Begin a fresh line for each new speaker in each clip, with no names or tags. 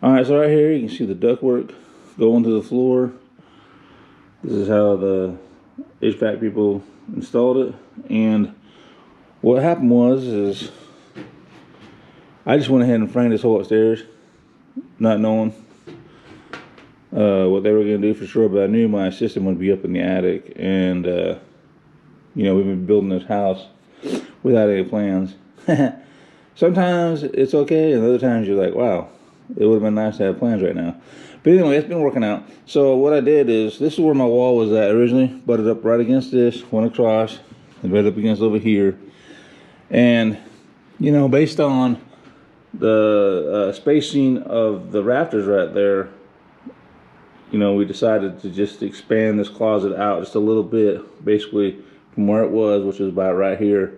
Alright, so right here you can see the ductwork going to the floor. This is how the HVAC people installed it. And what happened was I just went ahead and framed this whole upstairs, not knowing what they were going to do for sure, but I knew my assistant would be up in the attic, and you know, we've been building this house without any plans. Sometimes it's okay, and other times you're like, wow, it would have been nice to have plans right now. But anyway, it's been working out. So what I did is, this is where my wall was at originally, butted up right against this, went across, and right up against over here. And, you know, based on the spacing of the rafters right there, you know, we decided to just expand this closet out just a little bit, basically from where it was, which is about right here,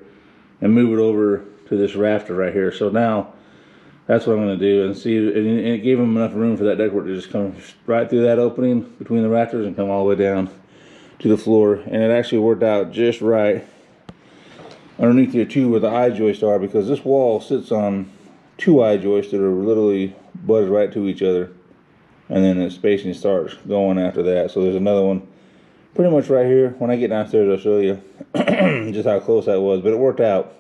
and move it over to this rafter right here. So now that's what I'm going to do, and see, and it gave them enough room for that ductwork to just come right through that opening between the rafters and come all the way down to the floor. And it actually worked out just right underneath here too, where the eye joists are, because this wall sits on two eye joists that are literally butted right to each other, and then the spacing starts going after that. So there's another one pretty much right here. When I get downstairs, I'll show you just how close that was, but it worked out.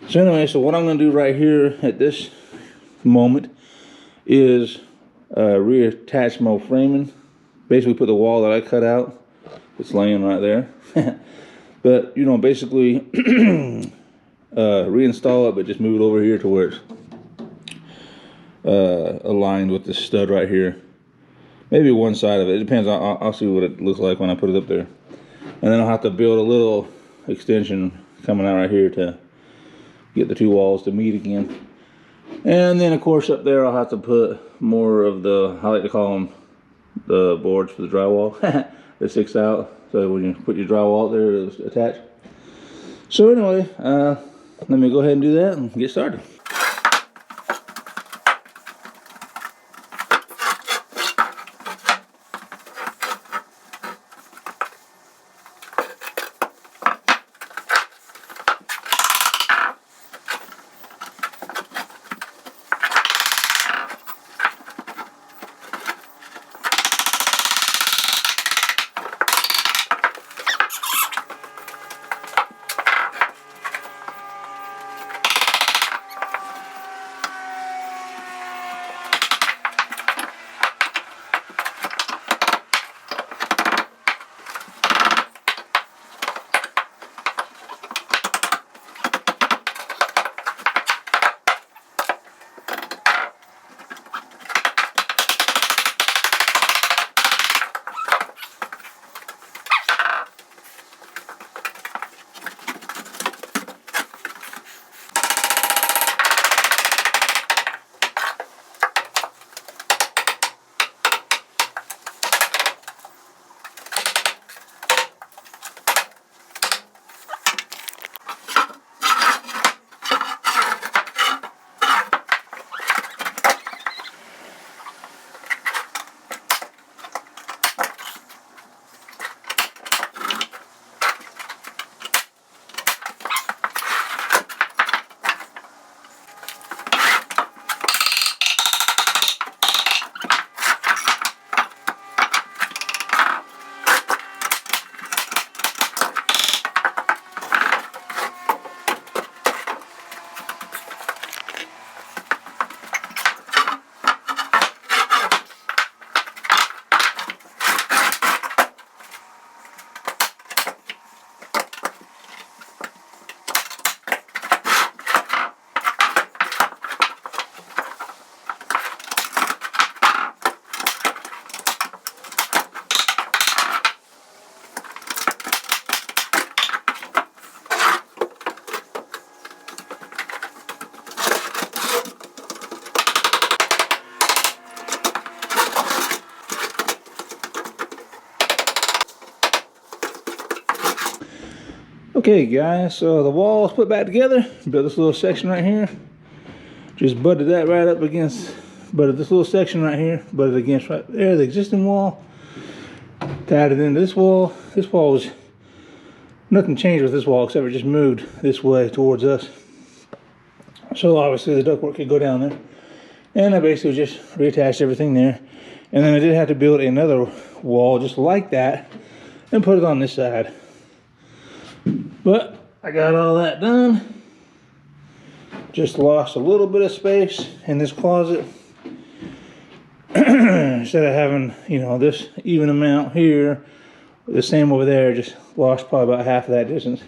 So anyway, so what I'm going to do right here at this moment is reattach my framing. Basically put the wall that I cut out, it's laying right there. But, you know, basically reinstall it, but just move it over here to where it's aligned with the stud right here. Maybe one side of it. It depends. I'll see what it looks like when I put it up there. And then I'll have to build a little extension coming out right here to get the two walls to meet again. And then, of course, up there I'll have to put more of the, I like to call them the boards for the drywall that sticks out. So when you put your drywall out there, it's attached. So anyway, let me go ahead and do that and get started. Okay guys, so the wall is put back together. Built this little section right here. Just butted that right up against, butted this little section right here, butted against right there, the existing wall. Tied it into this wall. This wall was, nothing changed with this wall except it just moved this way towards us. So obviously the ductwork could go down there. And I basically just reattached everything there. And then I did have to build another wall just like that and put it on this side. But I got all that done. Just lost a little bit of space in this closet. Instead of having, you know, this even amount here, the same over there, just lost probably about half of that distance.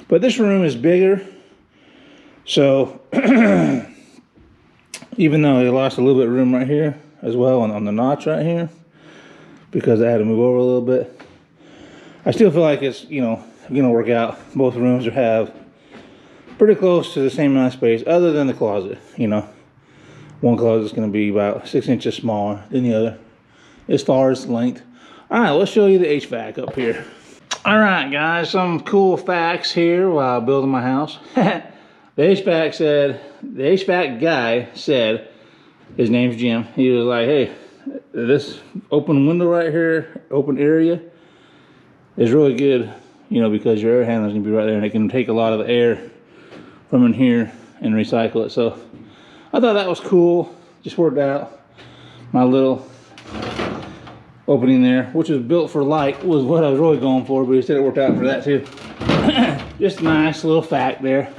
But this room is bigger. So even though they lost a little bit of room right here as well on the notch right here, because I had to move over a little bit, I still feel like it's, you know, gonna work out. Both rooms have pretty close to the same amount of space, other than the closet. You know, one closet is gonna be about 6 inches smaller than the other as far as length. All right, let's show you the HVAC up here. All right, guys, some cool facts here while building my house. The HVAC guy said, his name's Jim, he was like, hey, this open window right here, open area, is really good, you know, because your air handler's gonna be right there and it can take a lot of the air from in here and recycle it. So I thought that was cool. Just worked out. My little opening there, which was built for light, was what I was really going for, but he said it worked out for that too. Just a nice little fact there.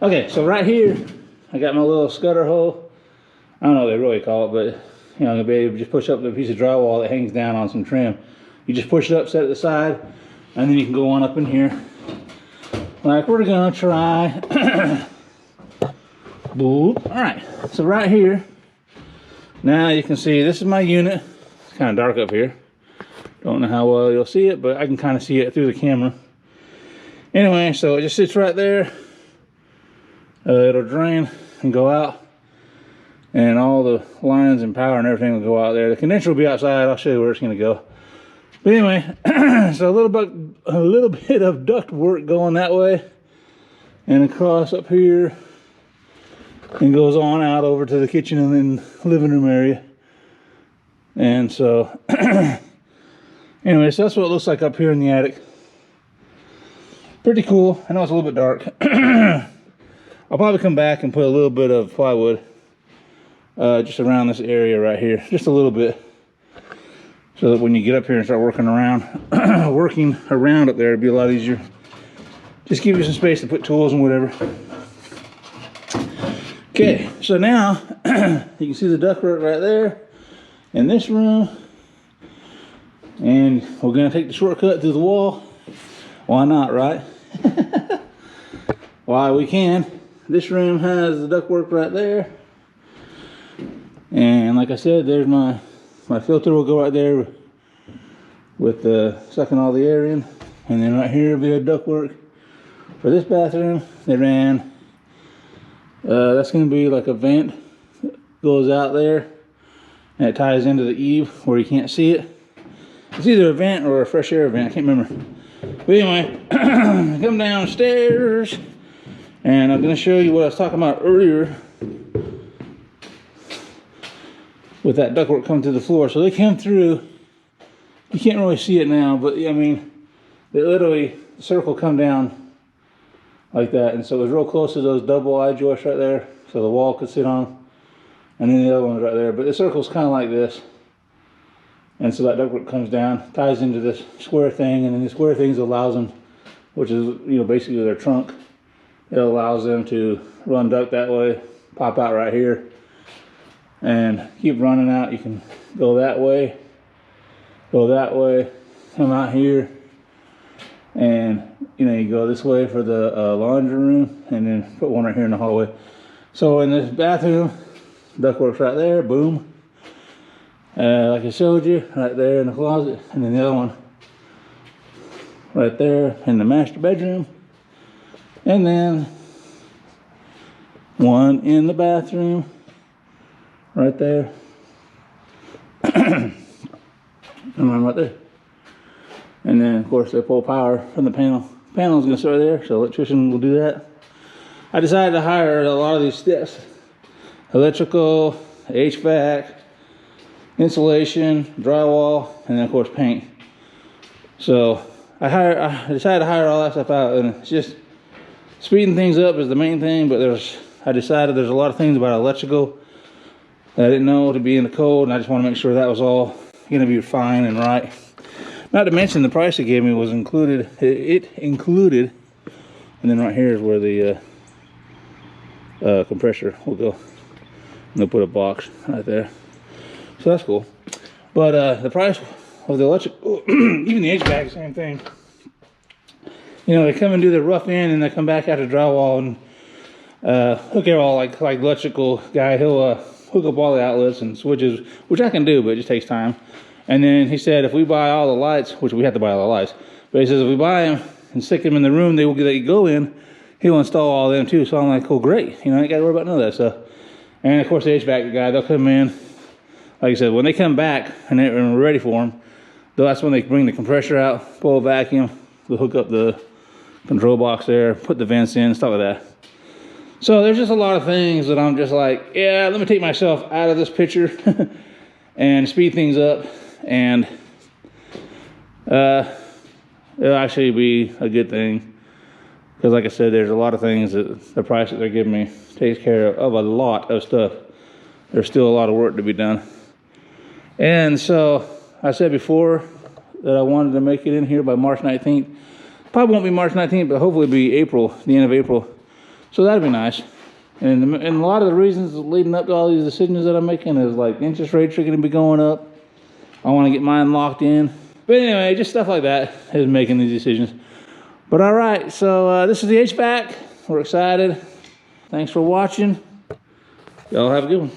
Okay, so right here, I got my little scudder hole. I don't know what they really call it, but you know, baby, just push up the piece of drywall that hangs down on some trim. You just push it up, set it aside, and then you can go on up in here. Like we're gonna try. Boop. All right, so right here, now you can see this is my unit. It's kind of dark up here. Don't know how well you'll see it, but I can kind of see it through the camera. Anyway, so it just sits right there. It'll drain and go out, and all the lines and power and everything will go out there. The condenser will be outside. I'll show you where it's going to go. But anyway, so a little bit of duct work going that way and across up here, and goes on out over to the kitchen and then living room area. And so anyway, so that's what it looks like up here in the attic. Pretty cool. I know it's a little bit dark. I'll probably come back and put a little bit of plywood just around this area right here, just a little bit, so that when you get up here and start working around up there, it'd be a lot easier. Just give you some space to put tools and whatever. Okay, so now you can see the ductwork right there in this room, and we're gonna take the shortcut through the wall. Why not, right? Why, we can. This room has the ductwork right there, and like I said, there's my filter will go right there with sucking all the air in. And then right here will be a ductwork for this bathroom. They ran that's going to be like a vent that goes out there, and it ties into the eave where you can't see it. It's either a vent or a fresh air vent, I can't remember. But anyway, come downstairs, and I'm going to show you what I was talking about earlier with that ductwork coming through the floor. So they come through, you can't really see it now, but I mean, they literally, the circle come down like that, and so it was real close to those double eye joists right there, so the wall could sit on, and then the other one's right there. But the circle's kind of like this, and so that ductwork comes down, ties into this square thing, and then the square things allows them, which is, you know, basically their trunk. It allows them to run duct that way, pop out right here, and keep running out. You can go that way, come out here, and you know, you go this way for the laundry room, and then put one right here in the hallway. So in this bathroom, ductwork's right there, boom. Like I showed you, right there in the closet, and then the other one right there in the master bedroom, and then one in the bathroom right there, and one right there. And then of course they pull power from the panel. Panel's gonna start there, so electrician will do that. I decided to hire a lot of these steps: electrical, HVAC, insulation, drywall, and then of course paint. So I decided to hire all that stuff out, and it's just speeding things up is the main thing. But I decided there's a lot of things about electrical that I didn't know to be in the code, and I just want to make sure that was all going to be fine and right. Not to mention the price they gave me was included. It included, and then right here is where the compressor will go. And they'll put a box right there, so that's cool. But the price of the electric, even the HVAC, same thing. You know, they come and do the rough end, and they come back after drywall and hook it all like electrical guy. He'll hook up all the outlets and switches, which I can do, but it just takes time. And then he said if we buy all the lights, which we have to buy all the lights, but he says if we buy them and stick them in the room they go in, he'll install all of them too. So I'm like, cool, great. You know, I ain't got to worry about none of that stuff. And of course the HVAC guy, they'll come in. Like I said, when they come back and we're ready for them, that's when they bring the compressor out, pull a vacuum, they'll hook up the control box there, put the vents in, stuff like that. So there's just a lot of things that I'm just like, yeah, let me take myself out of this picture and speed things up. And it'll actually be a good thing, because like I said, there's a lot of things that the price that they're giving me takes care of a lot of stuff. There's still a lot of work to be done. And so I said before that I wanted to make it in here by March 19th. Probably won't be March 19th, but hopefully it'll be April, the end of April. So that'd be nice. And a lot of the reasons leading up to all these decisions that I'm making is like interest rates are going to be going up. I want to get mine locked in. But anyway, just stuff like that is making these decisions. But all right, so this is the HVAC. We're excited. Thanks for watching. Y'all have a good one.